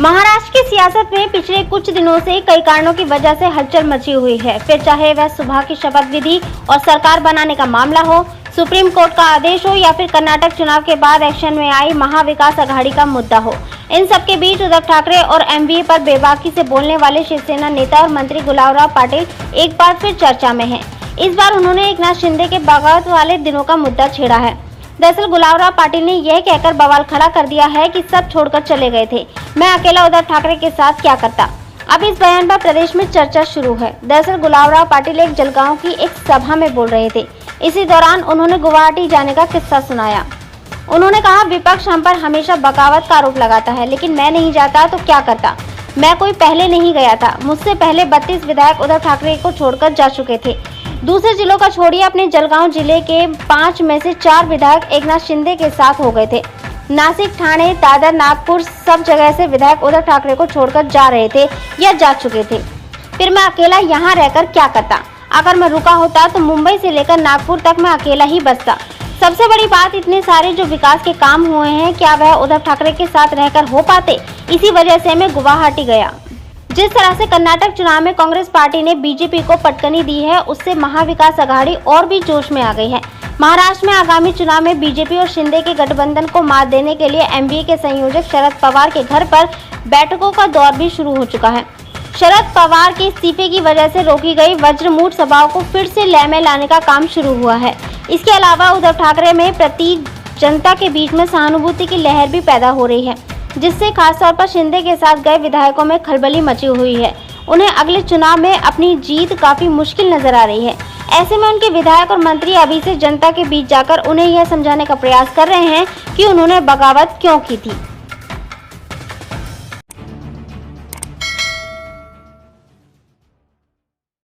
महाराष्ट्र की सियासत में पिछले कुछ दिनों से कई कारणों की वजह से हलचल मची हुई है। फिर चाहे वह सुबह की शपथ विधि और सरकार बनाने का मामला हो, सुप्रीम कोर्ट का आदेश हो या फिर कर्नाटक चुनाव के बाद एक्शन में आई महाविकास आघाड़ी का मुद्दा हो, इन सब के बीच उद्धव ठाकरे और एमवीए पर बेबाकी से बोलने वाले शिवसेना नेता और मंत्री गुलाबराव पाटिल एक बार फिर चर्चा में हैं। इस बार उन्होंने एकनाथ शिंदे के बगावत वाले दिनों का मुद्दा छेड़ा है। दरअसल गुलाबराव पाटिल ने यह कहकर बवाल खड़ा कर दिया है कि सब छोड़कर चले गए थे, मैं अकेला उद्धव ठाकरे के साथ क्या करता। अब इस बयान पर प्रदेश में चर्चा शुरू है। दरअसल गुलाबराव पाटिल एक जलगांव की एक सभा में बोल रहे थे। इसी दौरान उन्होंने गुवाहाटी जाने का किस्सा सुनाया। उन्होंने कहा, विपक्ष हम पर हमेशा बगावत का आरोप लगाता है, लेकिन मैं नहीं जाता तो क्या करता। मैं कोई पहले नहीं गया था, मुझसे पहले 32 विधायक उद्धव ठाकरे को छोड़कर जा चुके थे। दूसरे जिलों का छोड़िए, अपने जलगांव जिले के 5 में से 4 विधायक एकनाथ शिंदे के साथ हो गए थे। नासिक, ठाणे, दादर, नागपुर सब जगह से विधायक उद्धव ठाकरे को छोड़कर जा रहे थे या जा चुके थे। फिर मैं अकेला यहाँ रहकर क्या करता। अगर मैं रुका होता तो मुंबई से लेकर नागपुर तक मैं अकेला ही बसता। सबसे बड़ी बात, इतने सारे जो विकास के काम हुए हैं, क्या वह उद्धव ठाकरे के साथ रहकर हो पाते। इसी वजह से मैं गुवाहाटी गया। जिस तरह से कर्नाटक चुनाव में कांग्रेस पार्टी ने बीजेपी को पटकनी दी है, उससे महाविकास आघाड़ी और भी जोश में आ गई है। महाराष्ट्र में आगामी चुनाव में बीजेपी और शिंदे के गठबंधन को मात देने के लिए एमवीए के संयोजक शरद पवार के घर पर बैठकों का दौर भी शुरू हो चुका है। शरद पवार के इस्तीफे की वजह से रोकी गई वज्रमूठ सभाओं को फिर से लय में लाने का काम शुरू हुआ है। इसके अलावा उद्धव ठाकरे में प्रति जनता के बीच में सहानुभूति की लहर भी पैदा हो रही है, जिससे खासतौर पर शिंदे के साथ गए विधायकों में खलबली मची हुई है। उन्हें अगले चुनाव में अपनी जीत काफी मुश्किल नजर आ रही है। ऐसे में उनके विधायक और मंत्री अभी से जनता के बीच जाकर उन्हें यह समझाने का प्रयास कर रहे हैं कि उन्होंने बगावत क्यों की थी।